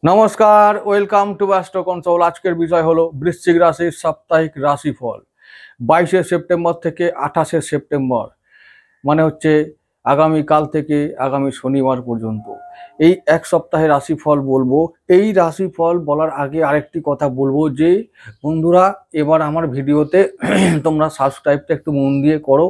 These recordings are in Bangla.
নমস্কার, ওয়েলকাম টু অ্যাস্ট্রো কনসোল। আজকের বিষয় হলো বৃশ্চিক রাশির সাপ্তাহিক রাশিফল 22শে সেপ্টেম্বর থেকে 28শে সেপ্টেম্বর, মানে হচ্ছে আগামীকাল থেকে আগামী শনিবার পর্যন্ত এই এক সপ্তাহে রাশিফল বলবো। এই রাশিফল বলার আগে আরেকটি কথা বলবো যে বন্ধুরা, এবার আমার ভিডিওতে তোমরা সাবস্ক্রাইবটা একটু মন দিয়ে করো।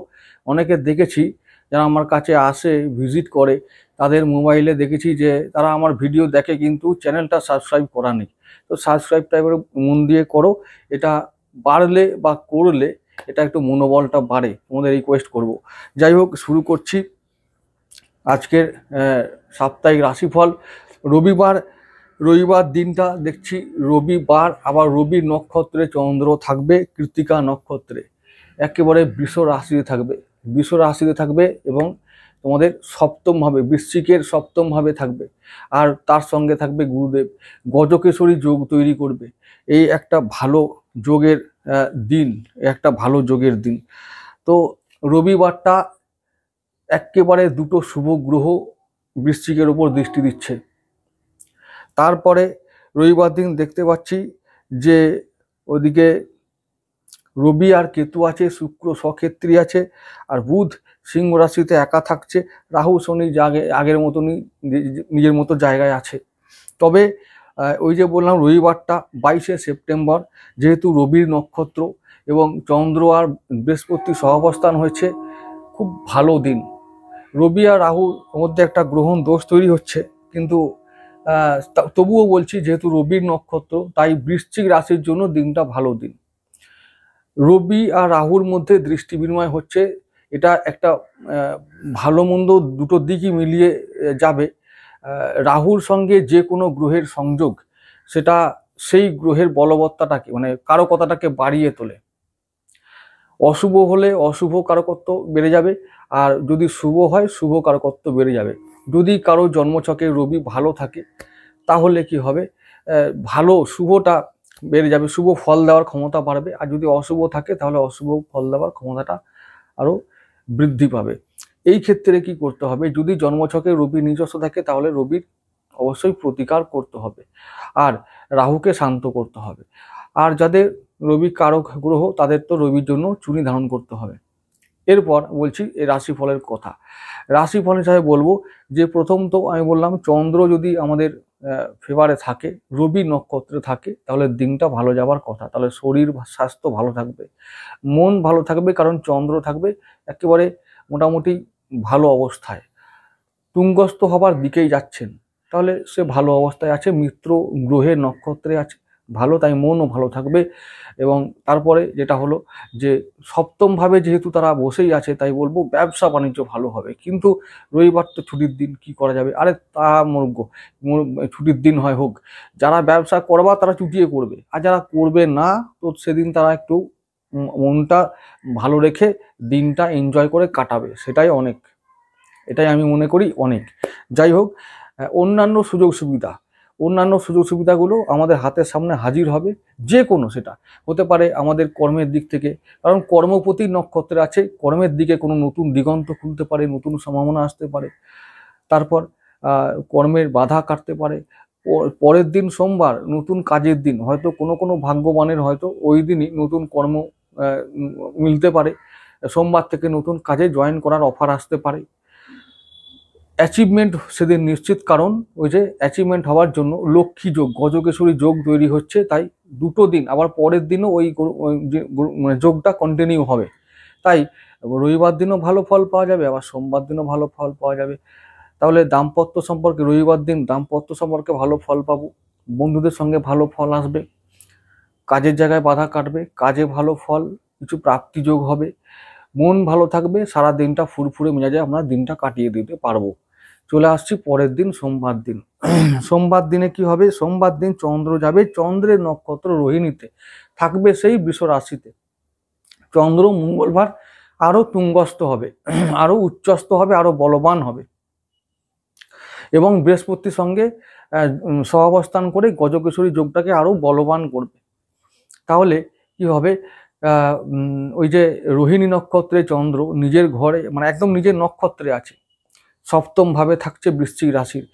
অনেকে দেখেছি যারা আমার কাছে আসে, ভিজিট করে, তাদের মোবাইলে দেখেছি যে তারা আমার ভিডিও দেখে কিন্তু চ্যানেলটা সাবস্ক্রাইব করা নেই। তো সাবস্ক্রাইবটা এবার মন দিয়ে করো। এটা বাড়লে বা করলে এটা একটু মনোবলটা বাড়ে, তোমাদের রিকোয়েস্ট করব। যাই হোক, শুরু করছি আজকের সাপ্তাহিক রাশিফল। রবিবার দিনটা দেখছি রবিবার, আবার রবি নক্ষত্রে চন্দ্র থাকবে, কৃত্তিকা নক্ষত্রে একেবারে বৃষ রাশিতে থাকবে এবং তোমাদের সপ্তমভাবে, বৃশ্চিকের সপ্তমভাবে থাকবে। আর তার সঙ্গে থাকবে গুরুদেব, গজকেশরী যোগ তৈরি করবে। এই একটা ভালো যোগের দিন। তো রবিবারটা একেবারে দুটো শুভ গ্রহ বৃশ্চিকের ওপর দৃষ্টি দিচ্ছে। তারপরে রবিবার দিন দেখতে পাচ্ছি যে ওদিকে রবি আর কেতু আছে, শুক্র স্বক্ষেত্রী আছে, আর বুধ সিংহ রাশিতে একা থাকছে। রাহু শনি আগের মতনই নিজের মতো জায়গায় আছে। তবে ওই যে বললাম রবিবারটা 22শে সেপ্টেম্বর, যেহেতু রবির নক্ষত্র এবং চন্দ্র আর বৃহস্পতি সহাবস্থান হয়েছে, খুব ভালো দিন। রবি আর রাহুর মধ্যে একটা গ্রহণ দোষ তৈরি হচ্ছে, কিন্তু তবুও বলছি যেহেতু রবির নক্ষত্র, তাই বৃশ্চিক রাশির জন্য দিনটা ভালো দিন। রবি আর রাহুর মধ্যে দৃষ্টি বিনিময় হচ্ছে, এটা একটা ভালো মন্দ দুটো দিকই মিলিয়ে যাবে। রাহুর সঙ্গে যে কোনো গ্রহের সংযোগ সেটা সেই গ্রহের বলবত্তাটাকে, মানে কারকতাটাকে বাড়িয়ে তোলে। অশুভ হলে অশুভ কারকত্ব বেড়ে যাবে, আর যদি শুভ হয় শুভ কারকত্ব বেড়ে যাবে। যদি কারো জন্মছকে রবি ভালো থাকে তাহলে কি হবে, ভালো শুভটা বেড়ে যাবে, শুভ ফল দেওয়ার ক্ষমতা বাড়বে। আর যদি অশুভ থাকে তাহলে অশুভ ফল দেওয়ার ক্ষমতাটা আরো বৃদ্ধি পাবে। এই ক্ষেত্রে কি করতে হবে, যদি জন্মছকে রবি নিজস্ব থাকে তাহলে রবির অবশ্যই প্রতিকার করতে হবে, আর রাহুকে শান্ত করতে হবে। আর যাদের রবি কারক গ্রহ তাদের তো রবির জন্য চুনি ধারণ করতে হবে। এরপর বলছি এই রাশিফলের কথা। রাশিফল হিসাবে বলবো যে প্রথম তো আমি বললাম চন্দ্র যদি আমাদের ফেভারে থাকে, রবি নক্ষত্রে থাকে, তাহলে দিনটা ভালো যাবার কথা। তাহলে শরীর স্বাস্থ্য ভালো থাকবে, মন ভালো থাকবে, কারণ চন্দ্র থাকবে একেবারে মোটামুটি ভালো অবস্থায়, তুঙ্গস্থ হবার দিকেই যাচ্ছেন। তাহলে সে ভালো অবস্থায় আছে, মিত্র গ্রহের নক্ষত্রে আছে, ভালো, তাই মনও ভালো থাকবে। এবং তারপরে যেটা হলো যে সপ্তমভাবে যেহেতু তারা বসেই আছে, তাই বলবো ব্যবসা বাণিজ্য ভালো হবে। কিন্তু রবিবার তো ছুটির দিন, কি করা যাবে? আরে তা ছুটির দিন হয় হোক, যারা ব্যবসা করবা তারা চুটিয়ে করবে, আর যারা করবে না তো সেদিন তারা একটু মনটা ভালো রেখে দিনটা এনজয় করে কাটাবে, এটাই আমি মনে করি অনেক। যাই হোক, অন্যান্য সুযোগ সুবিধাগুলো আমাদের হাতের সামনে হাজির হবে। যে কোনো, সেটা হতে পারে আমাদের কর্মের দিক থেকে, কারণ কর্মপতি নক্ষত্রে আছে, কর্মের দিকে কোনো নতুন দিগন্ত খুলতে পারে, নতুন সম্ভাবনা আসতে পারে। তারপর কর্মের বাধা কাটতে পারে। পরের দিন সোমবার নতুন কাজের দিন, হয়তো কোনো ভাগ্যবানের হয়তো ওই দিনই নতুন কর্ম মিলতে পারে, সোমবার থেকে নতুন কাজে জয়েন করার অফার আসতে পারে। অ্যাচিভমেন্ট সেদিন নিশ্চিত, কারণ ওই যে অ্যাচিভমেন্ট হওয়ার জন্য লক্ষ্মী যোগ, গজকেশরী যোগ তৈরি হচ্ছে। তাই দুটো দিন, আবার পরের দিনও ওই মানে যোগটা কন্টিনিউ হবে। তাই রবিবার দিনও ভালো ফল পাওয়া যাবে, আবার সোমবার দিনও ভালো ফল পাওয়া যাবে। তাহলে দাম্পত্য সম্পর্কে রবিবার দিন দাম্পত্য সম্পর্কে ভালো ফল পাবো, বন্ধুদের সঙ্গে ভালো ফল আসবে, কাজের জায়গায় বাধা কাটবে, কাজে ভালো ফল, কিছু প্রাপ্তি যোগ হবে, মন ভালো থাকবে, সারা দিনটা ফুরফুরে মেজাজে আমরা দিনটা কাটিয়ে দিতে পারবো। চলে আসছি পরের দিন সোমবার দিন। সোমবার দিনে কি হবে? সোমবার দিন চন্দ্র যাবে চন্দ্রের নক্ষত্র রোহিণীতে, থাকবে সেই বৃষ রাশিতে। চন্দ্র মঙ্গলবার আরো তুঙ্গস্থ হবে, আরো উচ্চস্থ হবে, আরো বলবান হবে এবং বৃহস্পতির সঙ্গে সহাবস্থান করে গজকেশরী যোগটাকে আরো বলবান করবে। তাহলে কি হবে? ওই যে রোহিণী নক্ষত্রে চন্দ্র নিজের ঘরে, মানে একদম নিজের নক্ষত্রে আছে, সপ্তম ভাবে থাকছে বৃশ্চিক রাশির,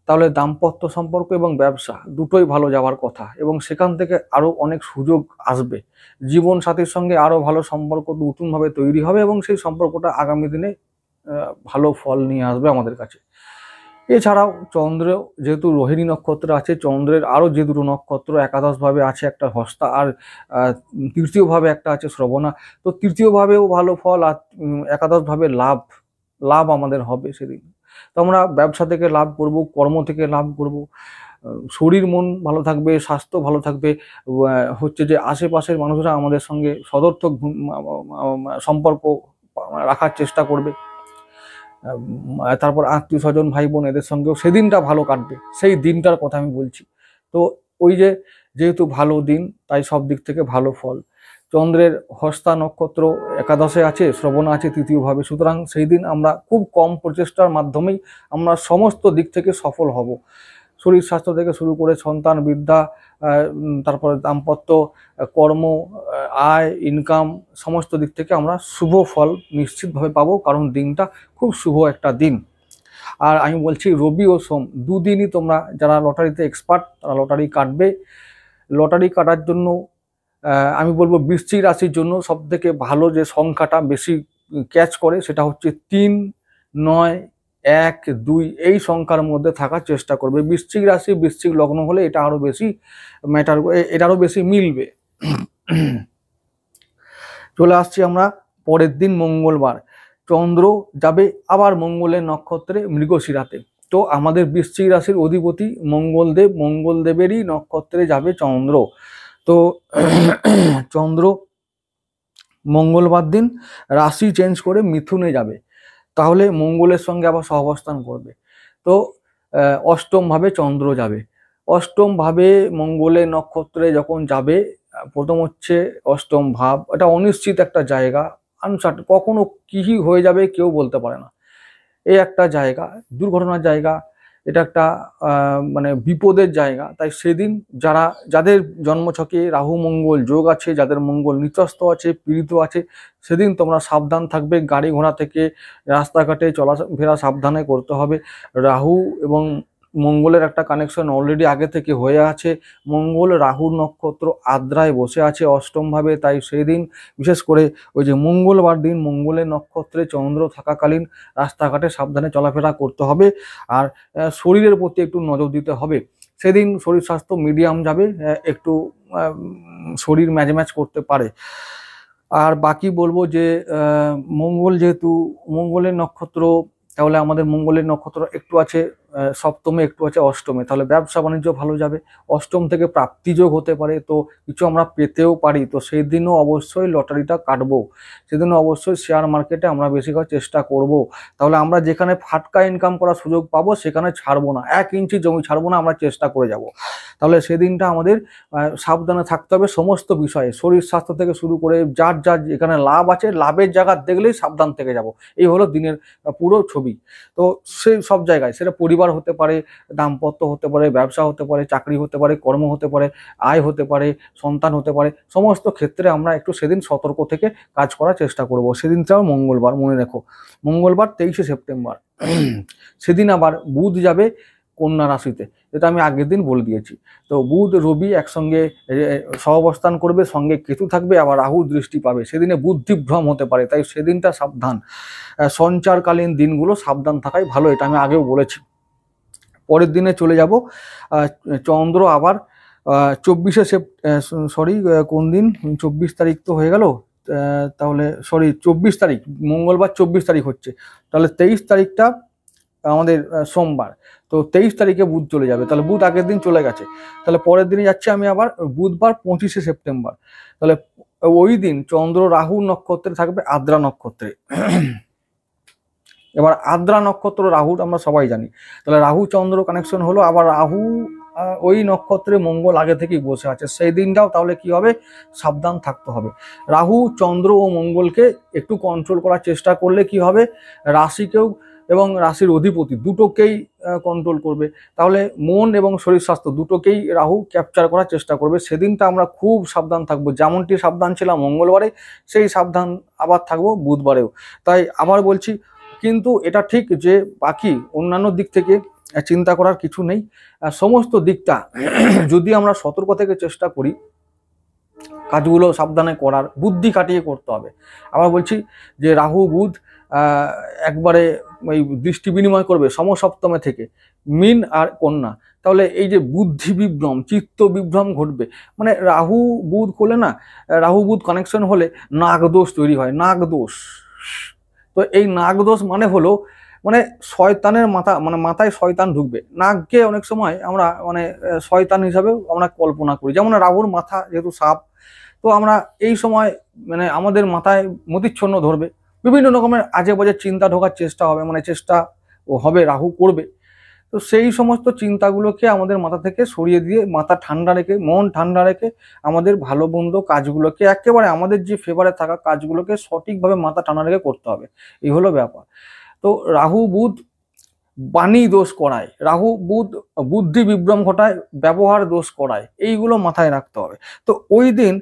তাহলে দাম্পত্য সম্পর্ক এবং ব্যবসা দুটোই ভালো যাওয়ার কথা এবং সেখান থেকে আরো অনেক সুযোগ আসবে। জীবন সাথীর সঙ্গে আরো ভালো সম্পর্ক নতুনভাবে তৈরি হবে এবং সেই সম্পর্কটা আগামী দিনে ভালো ফল নিয়ে আসবে আমাদের কাছে। এছাড়াও চন্দ্র যেহেতু রোহিণী নক্ষত্র আছে, চন্দ্রের আরো যে দুটো নক্ষত্র একাদশ ভাবে আছে, একটা হস্তা আর তৃতীয় ভাবে একটা আছে শ্রবণা, তো তৃতীয় ভাবেও ভালো ফল আর একাদশ ভাবে লাভ আমাদের হবে সেদিন। তো আমরা ব্যবসা থেকে লাভ করব, কর্ম থেকে লাভ করব, শরীর মন ভালো থাকবে, স্বাস্থ্য ভালো থাকবে, হচ্ছে যে আশেপাশের মানুষরা আমাদের সঙ্গে সদর্থক সম্পর্ক রাখার চেষ্টা করবে। তারপর আত্মীয় স্বজন ভাই বোন এদের সঙ্গেও সেদিনটা ভালো কাটবে, সেই দিনটার কথা আমি বলছি। তো ওই যে যেহেতু ভালো দিন, তাই সব দিক থেকে ভালো ফল। চন্দ্রের হস্তা নক্ষত্র একাদশে আছে, শ্রবণা আছে তৃতীয় ভাবে, সুতরাং সেই দিন আমরা খুব কম প্রচেষ্টার মাধ্যমেই আমরা সমস্ত দিক থেকে সফল হব। শরীর স্বাস্থ্য থেকে শুরু করে সন্তান বিদ্যা, তারপরে দাম্পত্য, কর্ম, আয়, ইনকাম, সমস্ত দিক থেকে আমরা শুভ ফল নিশ্চিতভাবে পাবো, কারণ দিনটা খুব শুভ একটা দিন। আর আমি বলছি রবি ও সোম দুদিনই তোমরা যারা লটারিতে এক্সপার্ট তারা লটারি কাটবে। লটারি কাটার জন্য আমি বলবো বৃশ্চিক রাশির জন্য সব থেকে ভালো যে সংখ্যাটা বেশি ক্যাচ করে সেটা হচ্ছে 3, 9, 1, 2 এই সংখ্যার মধ্যে থাকার চেষ্টা করবে। বৃশ্চিক রাশি বৃশ্চিক লগ্ন হলে এটা আরো বেশি ম্যাটার, এটা আরো বেশি মিলবে। চলে আসছি আমরা পরের দিন মঙ্গলবার। চন্দ্র যাবে আবার মঙ্গলের নক্ষত্রে মৃগশিরাতে। তো আমাদের বৃশ্চিক রাশির অধিপতি মঙ্গলদেব, মঙ্গলদেবেরই নক্ষত্রে যাবে চন্দ্র। তো চন্দ্র মঙ্গলবার দিন রাশি চেঞ্জ করে মিথুনে যাবে, তাহলে মঙ্গলের সঙ্গে আবার সহাবস্থান করবে। তো অষ্টম ভাবে চন্দ্র যাবে। অষ্টম ভাবে মঙ্গলের নক্ষত্রে যখন যাবে, প্রথম হচ্ছে অষ্টম ভাব, এটা অনিশ্চিত একটা জায়গা, আনসার্টেন, কখনো কি হয়ে যাবে কেউ বলতে পারে না। এই একটা জায়গা, দুর্ঘটনার জায়গা, এটা একটা মানে বিপদের জায়গা। তাই সেদিন যাদের জন্মছকে রাহু মঙ্গল যোগ আছে, যাদের মঙ্গল নিচস্থ আছে, পীড়িত আছে, সেদিন তোমরা সাবধান থাকবে। গাড়ি ঘোড়া থেকে রাস্তাঘাটে চলাফেরা সাবধানে করতে হবে। রাহু এবং মঙ্গলের একটা কানেকশন অলরেডি আগে থেকে হয়ে আছে। মঙ্গল রাহুর নক্ষত্র আদ্রায় বসে আছে অষ্টম ভাবে, তাই সেদিন বিশেষ করে ওই যে মঙ্গলবার দিন মঙ্গলের নক্ষত্রে চন্দ্র থাকাকালীন রাস্তাঘাটে সাবধানে চলাফেরা করতে হবে। আর শরীরের প্রতি একটু নজর দিতে হবে। সেদিন শরীর স্বাস্থ্য মিডিয়াম যাবে, একটু শরীর ম্যাচ করতে পারে। আর বাকি বলবো যে মঙ্গল যেহেতু মঙ্গলের নক্ষত্র, তাহলে আমাদের মঙ্গলের নক্ষত্র একটু আছে সপ্তমে, একটু আছে অষ্টমে, তাহলে ব্যবসা বাণিজ্য ভালো যাবে। অষ্টম থেকে প্রাপ্তিযোগ হতে পারে, তো কিছু আমরা পেতেও পারি। তো সেই দিনও অবশ্যই লটারিটা কাটবো, সেদিনও অবশ্যই শেয়ার মার্কেটে আমরা বেশি করার চেষ্টা করব। তাহলে আমরা যেখানে ফাটকা ইনকাম করার সুযোগ পাবো সেখানে ছাড়বো না, 1 ইঞ্চি জমি ছাড়বো না, আমরা চেষ্টা করে যাব। তাহলে সেদিনটা আমাদের সাবধানে থাকতে হবে সমস্ত বিষয়ে, শরীর স্বাস্থ্য থেকে শুরু করে যার এখানে লাভ আছে, লাভের জায়গা দেখলেই সাবধান থেকে যাব। এই হলো দিনের পুরো ছবি। তো সেই সব জায়গায়, সেটা পরিবার হতে পারে, দাম্পত্য হতে পারে, ব্যবসা হতে পারে, চাকরি হতে পারে, কর্ম হতে পারে, আয় হতে পারে, সন্তান হতে পারে, সমস্ত ক্ষেত্রে আমরা একটু সেদিন সতর্ক থেকে কাজ করার চেষ্টা করব। সেদিনটাও মঙ্গলবার, মনে রেখো, মঙ্গলবার 23শে সেপ্টেম্বর। সেদিন আবার বুধ যাবে কন্যা রাশিতে, যেটা আমি আগের দিন বলে দিয়েছি। তো বুধ রবি একসঙ্গে সহাবস্থান করবে, সঙ্গে কেতু থাকবে, আবার রাহু দৃষ্টি পাবে। সেদিনে বুদ্ধিভ্রম হতে পারে, তাই সেদিনটা সাবধান। সঞ্চারকালীন দিনগুলো সাবধান থাকাই ভালো, এটা আমি আগেও বলেছি। পরের দিনে চলে যাব, চন্দ্র আবার 24শে সরি কোন দিন, 24 তারিখ তো হয়ে গেল, তাহলে সরি 24 তারিখ, মঙ্গলবার 24 তারিখ হচ্ছে, তাহলে 23 তারিখটা আমাদের সোমবার। তো 23 তারিখে বুধ চলে যাবে, তাহলে বুধ আগের দিন চলে গেছে, তাহলে পরের দিনে যাচ্ছে আমি আবার বুধবার 25শে সেপ্টেম্বর। তাহলে ওই দিন চন্দ্র রাহু নক্ষত্রে থাকবে, আদ্রা নক্ষত্রে। এবার আদ্রা নক্ষত্র রাহুর আমরা সবাই জানি, তাহলে রাহু চন্দ্র কানেকশন হলো। আবার রাহু ওই নক্ষত্রে মঙ্গল আগে থেকেই বসে আছে, সেই দিনটাও তাহলে কি হবে, সাবধান থাকতে হবে। রাহু চন্দ্র ও মঙ্গলকে একটু কন্ট্রোল করার চেষ্টা করলে কি হবে, রাশিকেও এবং রাশির অধিপতি দুটোকেই কন্ট্রোল করবে, তাহলে মন এবং শরীর স্বাস্থ্য দুটোকেই রাহু ক্যাপচার করার চেষ্টা করবে। সেদিনটা আমরা খুব সাবধান থাকবো, যেমনটি সাবধান ছিলাম মঙ্গলবারে সেই সাবধান আবার থাকবো বুধবারেও। তাই আবার বলছি, কিন্তু এটা ঠিক যে বাকি অন্যান্য দিক থেকে চিন্তা করার কিছু নেই। সমস্ত দিকটা যদি আমরা সতর্ক থেকে চেষ্টা করি, কাজগুলো সাবধানে করার, বুদ্ধি কাটিয়ে করতে হবে। আবার বলছি যে রাহু বুধ একবারে ওই দৃষ্টি বিনিময় করবে সমসপ্তমে থেকে মীন আর কন্যা, তাহলে এই যে বুদ্ধি বিভ্রম, চিত্ত বিভ্রম ঘটবে। মানে রাহু বুধ করলে না, রাহু বুধ কানেকশন হলে নাগদোষ তৈরি হয়, নাগদোষ। তো এই নাগদোষ মানে হলো মানে শয়তানের মাথা, মানে মাথায় শয়তান ঢুকবে। নাগকে অনেক সময় আমরা মানে শয়তান হিসাবে আমরা কল্পনা করি, যেমন রাহুর মাথা যেহেতু সাপ, তো আমরা এই সময় মানে আমাদের মাথায় মতিচ্ছন্ন ধরবে, বিভিন্ন রকমের আজে বাজে চিন্তা ঢোকার চেষ্টা হবে, মানে চেষ্টা হবে, রাহু করবে। তো সেই সমস্ত চিন্তাগুলোকে আমাদের মাথা থেকে সরিয়ে দিয়ে মাথা ঠান্ডা রেখে, মন ঠান্ডা রেখে আমাদের ভালো মন্দ কাজগুলোকে একেবারে আমাদের যে ফেভারে থাকা কাজগুলোকে সঠিকভাবে মাথা ঠান্ডা রেখে করতে হবে, এই হলো ব্যাপার। তো রাহু বুধ বাণী দোষ করায়, রাহু বুধ বুদ্ধি বিভ্রম ঘটায়, ব্যবহার দোষ করায়, এইগুলো মাথায় রাখতে হবে। তো ওই দিন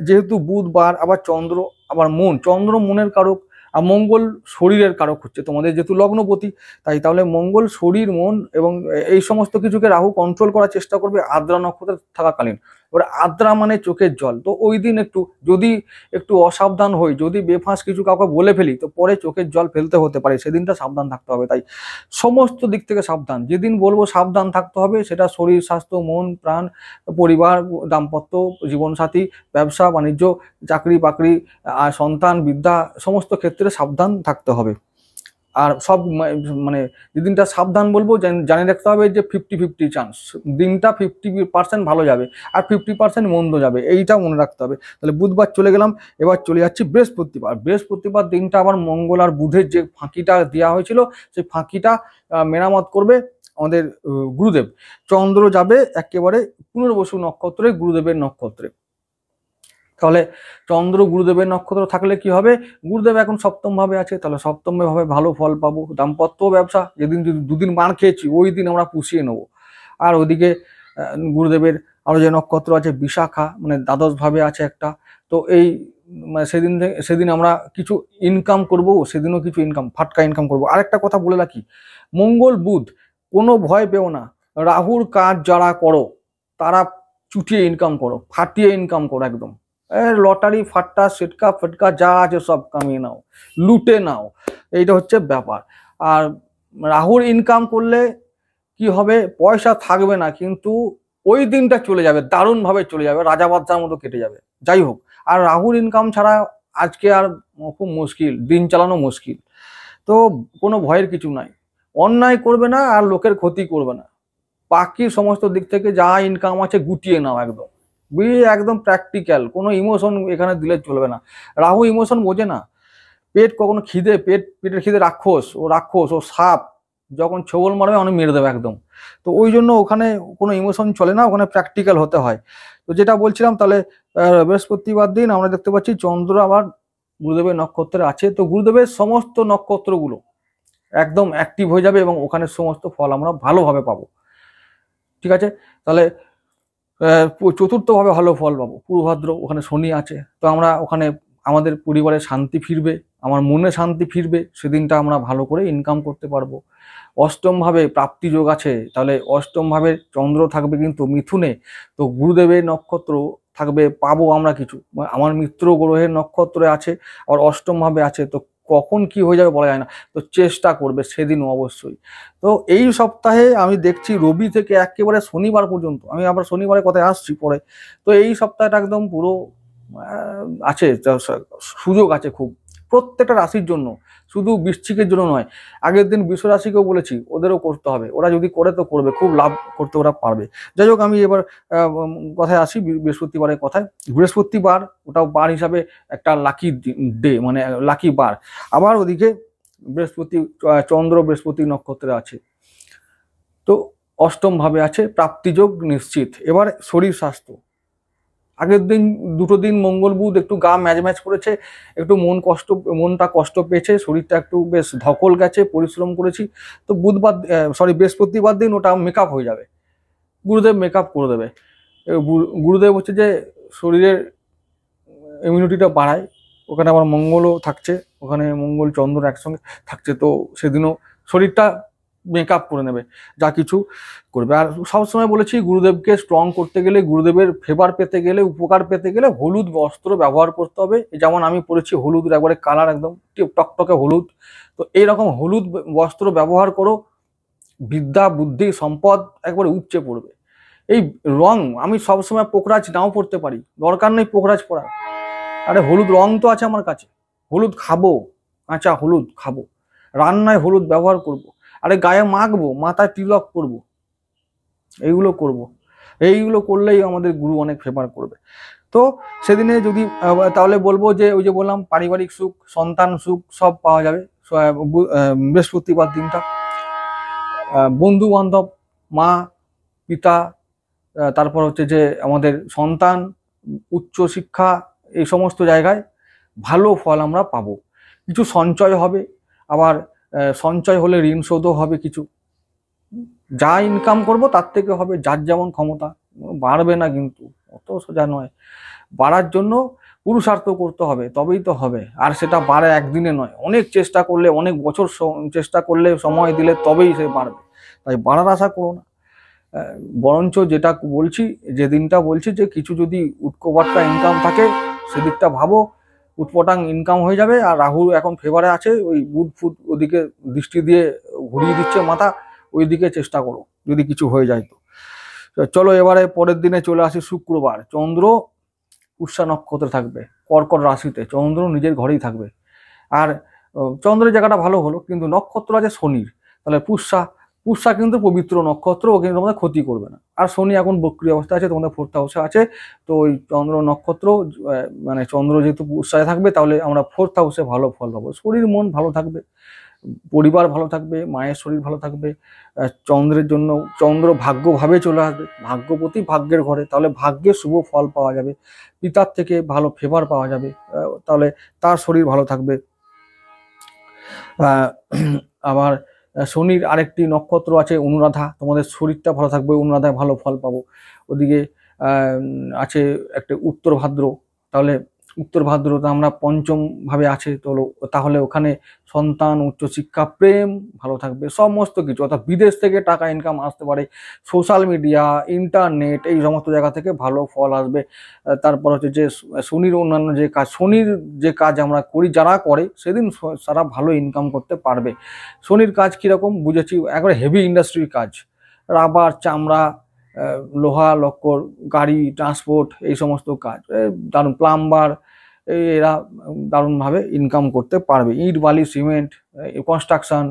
যেহেতু বুধবার, আবার চন্দ্র, আবার মন, চন্দ্র মনের কারক, আর মঙ্গল শরীরের কারক হচ্ছে তোমাদের যেহেতু লগ্নপতি, তাই তাহলে মঙ্গল শরীর মন এবং এই সমস্ত কিছুকে রাহু কন্ট্রোল করার চেষ্টা করবে আদ্রা নক্ষত্রে থাকাকালীন। এবার আদ্রা মানে চোখের জল, তো ওই দিন একটু যদি একটু অসাবধান হই, যদি বেফাঁস কিছু কাউকে বলে ফেলি, তো পরে চোখের জল ফেলতে হতে পারে, সেদিনটা সাবধান থাকতে হবে। তাই সমস্ত দিক থেকে সাবধান, যেদিন বলবো সাবধান থাকতে হবে, সেটা শরীর স্বাস্থ্য, মন প্রাণ, পরিবার, দাম্পত্য, জীবনসাথী, ব্যবসা বাণিজ্য, চাকরি বাকরি, আর সন্তান বিদ্যা, সমস্ত ক্ষেত্রে সাবধান থাকতে হবে। আর সব মানে যেদিনটা সাবধান বলবো জানিয়ে রাখতে হবে যে 50-50 চান্স, দিনটা 50% ভালো যাবে আর 50% মন্দ যাবে, এইটা মনে রাখতে হবে। তাহলে বুধবার চলে গেলাম, এবার চলে যাচ্ছি বৃহস্পতিবার। বৃহস্পতিবার দিনটা আবার মঙ্গল আর বুধের যে ফাঁকিটা দেওয়া হয়েছিল, সেই ফাঁকিটা মেরামত করবে আমাদের গুরুদেব। চন্দ্র যাবে একেবারে পুনর্বসু নক্ষত্রে, গুরুদেবের নক্ষত্রে। তাহলে চন্দ্র গুরুদেবের নক্ষত্র থাকলে কি হবে, গুরুদেব এখন সপ্তম ভাবে আছে, তাহলে সপ্তম ভাবে ভালো ফল পাবো। দাম্পত্য ব্যবসা, যেদিন যদি দুদিন মার খেয়েছি ওই দিন আমরা পুষিয়ে নেবো। আর ওদিকে গুরুদেবের আরো যে নক্ষত্র আছে বিশাখা, মানে দ্বাদশ ভাবে আছে একটা, তো এই সেদিন আমরা কিছু ইনকাম করব, সেদিনও কিছু ইনকাম, ফাটকা ইনকাম করব। আরেকটা কথা বলে রাখি, মঙ্গল বুধ কোনো ভয় পেও না, রাহুর কাজ যারা করো তারা চুটিয়ে ইনকাম করো, ফাটিয়ে ইনকাম করো, একদম লটারি ফাট্টা সেটকা ফটকা যা আছে সব কামিয়ে নাও, লুটে নাও, এইটা হচ্ছে ব্যাপার। আর রাহুর ইনকাম করলে কি হবে, পয়সা থাকবে না, কিন্তু ওই দিনটা চলে যাবে, দারুণভাবে চলে যাবে, রাজা বাদশার মতো কেটে যাবে। যাই হোক, আর রাহুর ইনকাম ছাড়া আজকে আর খুব মুশকিল, দিন চালানো মুশকিল। তো কোনো ভয়ের কিছু নাই, অন্যায় করবে না আর লোকের ক্ষতি করবে না, বাকি সমস্ত দিক থেকে যা ইনকাম আছে গুটিয়ে নাও, একদম একদম প্র্যাকটিক্যাল, কোনো ইমোশন এখানে দিলে চলবে না। রাহু ইমোশন বোঝে না, পেট কখনো খিদে, পেটের খিদে রাক্ষস, ও সাপ, যখন ছোবল মারবে অনেক মেরে দেবে একদম। তো ওই জন্য ওখানে কোনো ইমোশন চলে না, ওখানে প্র্যাকটিক্যাল হতে হয়। তো যেটা বলছিলাম, তাহলে বৃহস্পতিবার দিন আমরা দেখতে পাচ্ছি চন্দ্র আবার গুরুদেবের নক্ষত্রে আছে, তো গুরুদেবের সমস্ত নক্ষত্রগুলো একদম অ্যাক্টিভ হয়ে যাবে এবং ওখানে সমস্ত ফল আমরা ভালোভাবে পাবো। ঠিক আছে, তাহলে চতুর্থভাবে ভালো ফল পাবো, পূর্বভাদ্র, ওখানে শনি আছে, তো আমরা ওখানে আমাদের পরিবারে শান্তি ফিরবে, আমার মনে শান্তি ফিরবে, সেদিনটা আমরা ভালো করে ইনকাম করতে পারবো। অষ্টম ভাবে প্রাপ্তি যোগ আছে, তাহলে অষ্টম ভাবে চন্দ্র থাকবে কিন্তু মিথুনে, তো গুরুদেবের নক্ষত্র থাকবে, পাবো আমরা কিছু। আমার মিত্র গ্রহের নক্ষত্রে আছে আর অষ্টম ভাবে আছে, তো কখন কি হয়ে যাবে বলা যায় না, তো চেষ্টা করবে সেদিন অবশ্যই। তো এই সপ্তাহে আমি দেখছি রবি থেকে একেবারে শনিবার পর্যন্ত, আমি আবার শনিবারের কথায় আসছি পরে, তো এই সপ্তাহটা একদম পুরো আছে, সুযোগ আছে খুব প্রত্যেকটা রাশির জন্য, শুধু বৃশ্চিকের জন্য নয়। আগের দিন বৃষ রাশিকেও বলেছি ওদেরও করতে হবে, ওরা যদি করে তো করবে, খুব লাভ করতে ওরা পারবে। যাই হোক, আমি এবার কথায় আসি, বৃহস্পতিবারের কথায়। বৃহস্পতিবার ওটাও বার হিসাবে একটা লাকি ডে, মানে লাকি বার। আবার ওদিকে বৃহস্পতি চন্দ্র বৃহস্পতি নক্ষত্রে আছে, তো অষ্টম ভাবে আছে, প্রাপ্তিযোগ নিশ্চিত। এবার শরীর স্বাস্থ্য, আগের দিন দুটো দিন মঙ্গল বুধ একটু গা ম্যাচ ম্যাচ করেছে, একটু মনটা কষ্ট পেয়েছে, শরীরটা একটু বেশ ধকল গেছে, পরিশ্রম করেছি, তো বুধবার বৃহস্পতিবার দিন ওটা মেকআপ হয়ে যাবে, গুরুদেব মেকআপ করে দেবে। গুরুদেব হচ্ছে যে শরীরের ইমিউনিটিটা বাড়ায়, ওখানে আবার মঙ্গলও থাকছে, ওখানে মঙ্গল চন্দ্র একসঙ্গে থাকছে, তো সেদিনও শরীরটা মেকআপ করে নেবে, যা কিছু করবে। আর সবসময় বলেছি গুরুদেবকে স্ট্রং করতে গেলে, গুরুদেবের ফেভার পেতে গেলে, উপকার পেতে গেলে হলুদ বস্ত্র ব্যবহার করতে হবে। যেমন আমি পরেছি হলুদ, একবারে কালার একদম টকটকে হলুদ, তো এইরকম হলুদ বস্ত্র ব্যবহার করো, বিদ্যা বুদ্ধি সম্পদ একবারে উপচে পড়বে। এই রং আমি সবসময় পোখরাজ নাও পড়তে পারি, দরকার নেই পোখরাজ পড়ার, আরে হলুদ রং তো আছে আমার কাছে, হলুদ খাবো, কাঁচা হলুদ খাবো, রান্নায় হলুদ ব্যবহার করব, আরে গায়ে মাখবো, মাথায় তিলক করব, এইগুলো করব, এইগুলো করলেই আমাদের গুরু অনেক ফেভার করবে। তো সেদিনে যদি তাহলে বলবো যে ওই যে বললাম পারিবারিক সুখ, সন্তান সুখ সব পাওয়া যাবে বৃহস্পতিবার দিনটা। বন্ধু বান্ধব, মা পিতা, তারপর হচ্ছে যে আমাদের সন্তান, উচ্চ শিক্ষা, এই সমস্ত জায়গায় ভালো ফল আমরা পাবো। কিছু সঞ্চয় হবে, আবার সঞ্চয় হলে ঋণ শোধও হবে কিছু, যা ইনকাম করব তার থেকে হবে, যার যেমন ক্ষমতা, বাড়বে না কিন্তু, অত সোজা নয়। বাড়ার জন্য পুরুষার্থ করতে হবে, তবেই তো হবে, আর সেটা বাড়ে একদিনে নয়, অনেক চেষ্টা করলে, অনেক বছর চেষ্টা করলে, সময় দিলে তবেই সে বাড়বে। তাই বাড়ার আশা করো না, বরঞ্চ যেটা বলছি, যে দিনটা বলছি যে কিছু যদি উৎকোপাট্টা ইনকাম থাকে সেদিকটা ভাবো, উৎপটাং ইনকাম হয়ে যাবে। আর রাহু এখন ফেভারে আছে, ওই বুধ ফুধ ওদিকে দৃষ্টি দিয়ে ঘুরিয়ে দিচ্ছে মাথা, ওই দিকে চেষ্টা করো যদি কিছু হয়ে যায়। তো চলো এবারে পরের দিনে চলে আসি শুক্রবার। চন্দ্র পুষ্যা নক্ষত্রে থাকবে, কর্কট রাশিতে, চন্দ্র নিজের ঘরেই থাকবে। আর চন্দ্রের জায়গাটা ভালো হলো, কিন্তু নক্ষত্র আছে শনির, তাহলে পুষ্যা কিন্তু পবিত্র নক্ষত্র, ও কিন্তু তোমাদের ক্ষতি করবে না। আর শনি এখন বক্রী অবস্থা আছে, তোমাদের 4th হাউসে আছে, তো ওই চন্দ্র নক্ষত্র মানে চন্দ্র যেহেতু পুষ্যায় থাকবে, তাহলে আমরা 4th হাউসে ভালো ফল পাবো, শরীর মন ভালো থাকবে, পরিবার ভালো থাকবে, মায়ের শরীর ভালো থাকবে। চন্দ্রের জন্য চন্দ্র ভাগ্যভাবে চলে আসবে, ভাগ্যপতি ভাগ্যের ঘরে, তাহলে ভাগ্যে শুভ ফল পাওয়া যাবে, পিতার থেকে ভালো ফেভার পাওয়া যাবে, তাহলে তার শরীর ভালো থাকবে। আবার শনির আরেকটি নক্ষত্র আছে অনুরাধা, তোমাদের শরীরটা ভালো থাকবে, অনুরাধায় ভালো ফল পাবো। ওদিকে আছে একটা উত্তর ভাদ্র, তাহলে উত্তর ভাদ্রতে আমরা 5ম ভাবে আছে, তো তাহলে ওখানে সন্তান, উচ্চশিক্ষা, প্রেম ভালো থাকবে, সমস্ত কিছু, অর্থাৎ বিদেশ থেকে টাকা ইনকাম আসতে পারে, সোশ্যাল মিডিয়া, ইন্টারনেট, এই সমস্ত জায়গা থেকে ভালো ফল আসবে। তারপর হচ্ছে যে শনির অন্যান্য যে কাজ, শনির যে কাজ আমরা করি, যারা করে সেদিন তারা ভালো ইনকাম করতে পারবে। শনির কাজ কিরকম বুঝেছি, একবারে হেভি ইন্ডাস্ট্রির কাজ, রাবার, চামড়া, লোহা লক্কর, গাড়ি ট্রান্সপোর্ট, এই সমস্ত কাজ, দারুণ প্লাম্বার, এরা দারুণভাবে ইনকাম করতে পারবে। ইট বালি সিমেন্ট, কনস্ট্রাকশন,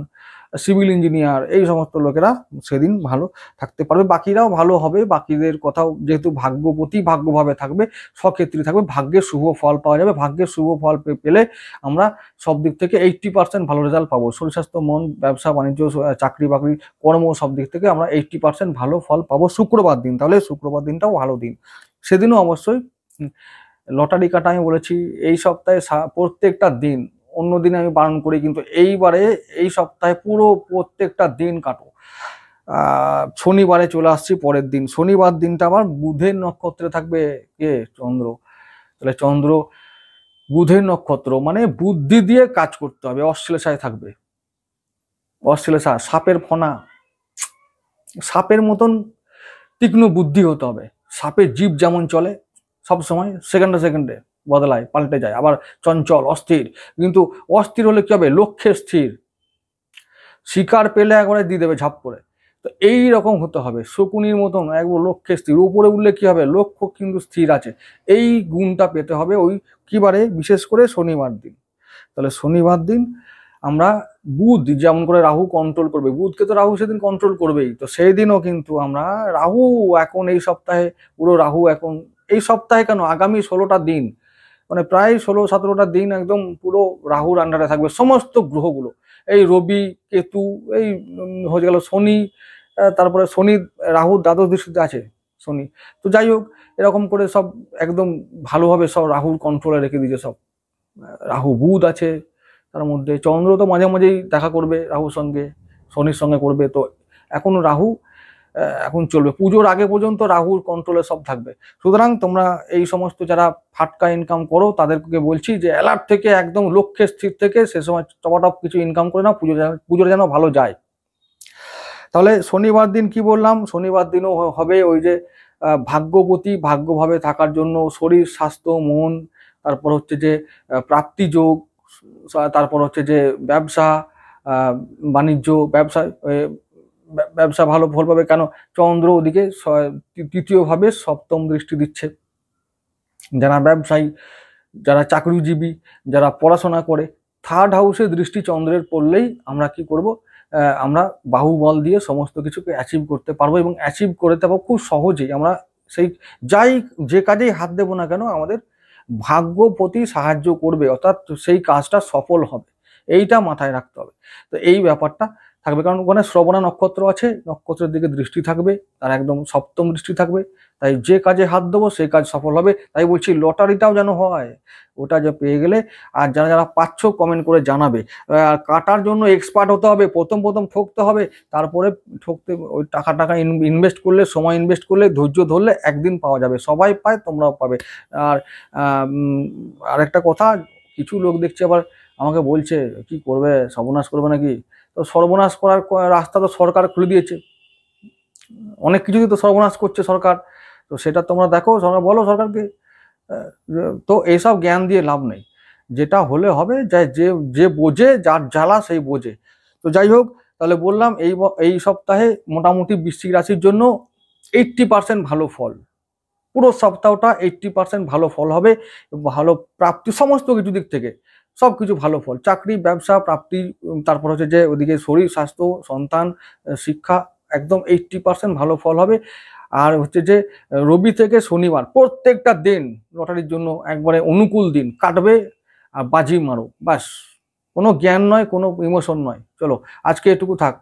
সিভিল ইঞ্জিনিয়ার, এই সমস্ত লোকেরা সেদিন ভালো থাকতে পারবে। বাকিরাও ভালো হবে, বাকিদের কথাও যেহেতু ভাগ্যপতি ভাগ্যভাবে থাকবে, সক্ষেত্রী থাকবে, ভাগ্যের শুভ ফল পাওয়া যাবে। ভাগ্যের শুভ ফল পেলে আমরা সব দিক থেকে 80% ভালো রেজাল্ট পাবো, শরীর স্বাস্থ্য, মন, ব্যবসা বাণিজ্য, চাকরি বাকরি, কর্ম, সব দিক থেকে আমরা 80% ভালো ফল পাবো শুক্রবার দিন। তাহলে শুক্রবার দিনটাও ভালো দিন, সেদিনও অবশ্যই লটারি কাটা। আমি বলেছি এই সপ্তাহে প্রত্যেকটা দিন, অন্য দিনে আমি বারণ করি, কিন্তু এইবারে এই সপ্তাহে পুরো প্রত্যেকটা দিন কাটো। শনিবারে চলে আসছি পরের দিন, শনিবার দিনটা আমার বুধের নক্ষত্রে থাকবে, কে? চন্দ্র। তাহলে চন্দ্র বুধের নক্ষত্র মানে বুদ্ধি দিয়ে কাজ করতে হবে, অশ্লেষায় থাকবে, অশ্লেষা, সাপের ফনা, সাপের মতন তীক্ষ্ণ বুদ্ধি হতে হবে। সাপের জীব যেমন চলে সব সময়, সেকেন্ডে সেকেন্ডে বদলায়, পাল্টে যায়, আবার চঞ্চল, অস্থির, কিন্তু অস্থির হলে কি হবে? লক্ষ্যে স্থির, শিকার পেলে একবারে দিয়ে দেবে ঝাপ করে, তো এই রকম হতে হবে, শকুনির মতন একবার লক্ষ্যে স্থির। উপরে উঠলে কি হবে? লক্ষ্য কিন্তু স্থির আছে, এই গুণটা পেতে হবে ওই কিবারে? বিশেষ করে শনিবার দিন। তাহলে শনিবার দিন আমরা বুধ যেমন করে রাহু কন্ট্রোল করবে, বুধকে তো রাহু সেদিন কন্ট্রোল করবেই, তো সেই দিনও কিন্তু আমরা রাহু এখন এই সপ্তাহে পুরো রাহু এখন এই সপ্তাহে কেন, আগামী 16টা দিন, মানে প্রায় 16-17টা দিন একদম পুরো রাহুর আন্ডারে থাকবে সমস্ত গ্রহগুলো। এই রবি কেতু এই হয়ে গেল শনি, তারপরে শনি রাহু দ্বাদশ দৃষ্টিতে আছে শনি। তো যাই হোক, এরকম করে সব একদম ভালোভাবে সব রাহুর কন্ট্রোলে রেখে দিয়েছে সব। রাহু বুধ আছে তার মধ্যে, চন্দ্র তো মাঝে মাঝেই দেখা করবে রাহুর সঙ্গে, শনির সঙ্গে করবে। তো এখন রাহু এখন চলবে পুজোর আগে পর্যন্ত রাহুর কন্ট্রোলে সব থাকবে। সুতরাং তোমরা এই সমস্ত যারা ফাটকা ইনকাম করো তাদেরকে বলছি যে অ্যালার্ট থেকে একদম লক্ষ্যে স্থির থেকে সে সময় টপাটপ কিছু ইনকাম করে নাও, পুজোর যেন ভালো যায়। তাহলে শনিবার দিন কি বললাম, শনিবার দিনও হবে ওই যে ভাগ্যবতী, ভাগ্যভাবে থাকার জন্য শরীর স্বাস্থ্য মন, তারপর হচ্ছে যে প্রাপ্তি যোগ, তারপর হচ্ছে যে ব্যবসা বাণিজ্য, ব্যবসা ভালো ফল পাবে। কেন, চন্দ্র ওদিকে তৃতীয়ভাবে সপ্তম দৃষ্টি দিচ্ছে। যারা ব্যবসায়ী, যারা চাকরিজীবী, যারা পড়াশোনা করে, থার্ড হাউসে দৃষ্টি চন্দ্রের পড়লেই আমরা কি করব, আমরা বাহুবল দিয়ে সমস্ত কিছুকে অ্যাচিভ করতে পারবো, এবং অ্যাচিভ করতে পারবো খুব সহজেই। আমরা সেই যে কাজেই হাত দেবো না কেন আমাদের ভাগ্যপতি সাহায্য করবে, অর্থাৎ সেই কাজটা সফল হবে, এইটা মাথায় রাখতে হবে। তো এই ব্যাপারটা থাকবে, কারণ ওখানে শ্রবণা নক্ষত্র আছে, নক্ষত্রের দিকে দৃষ্টি থাকবে, তার একদম সপ্তম দৃষ্টি থাকবে। তাই যে কাজে হাত দেবো সেই কাজ সফল হবে। তাই বলছি লটারিটাও যেন হয়, ওটা যে পেয়ে গেলে। আর যারা যারা পাচ্ছ কমেন্ট করে জানাবে। আর কাটার জন্য এক্সপার্ট হতে হবে, প্রথম ঠকতে হবে, তারপরে ওই টাকা ইনভেস্ট করলে, সময় ইনভেস্ট করলে, ধৈর্য ধরলে একদিন পাওয়া যাবে। সবাই পায়, তোমরাও পাবে। আর আরেকটা কথা, কিছু লোক দেখছে আবার আমাকে বলছে কি করবে, সর্বনাশ করবে নাকি। তো সর্বনাশ করার রাস্তা তো সরকার খুলে দিয়েছে, অনেক কিছুই তো সর্বনাশ করছে সরকার। তো সেটা তোমরা দেখো, সরকার বলো সরকারকে। তো এইসব জ্ঞান দিয়ে লাভ নেই, যেটা হলে হবে, যে বোঝে, যার জ্বালা সেই বোঝে। তো যাই হোক, তাহলে বললাম এই সপ্তাহে মোটামুটি বৃশ্চিক রাশির জন্য 80% ভালো ফল। পুরো সপ্তাহটা 80% ভালো ফল হবে, ভালো প্রাপ্তি সমস্ত কিছু দিক থেকে, সব কিছু ভালো ফল, চাকরি ব্যবসা প্রাপ্তি, তারপর হচ্ছে যে ওদিকে শরীর স্বাস্থ্য সন্তান শিক্ষা, একদম 80% ভালো ফল হবে। আর হচ্ছে যে রবি থেকে শনিবার প্রত্যেকটা দিন লটারির জন্য একবারে অনুকূল দিন কাটবে। আর বাজি মারো, বাস, কোনো জ্ঞান নয়, কোনো ইমোশন নয়। চলো আজকে এটুকু থাক।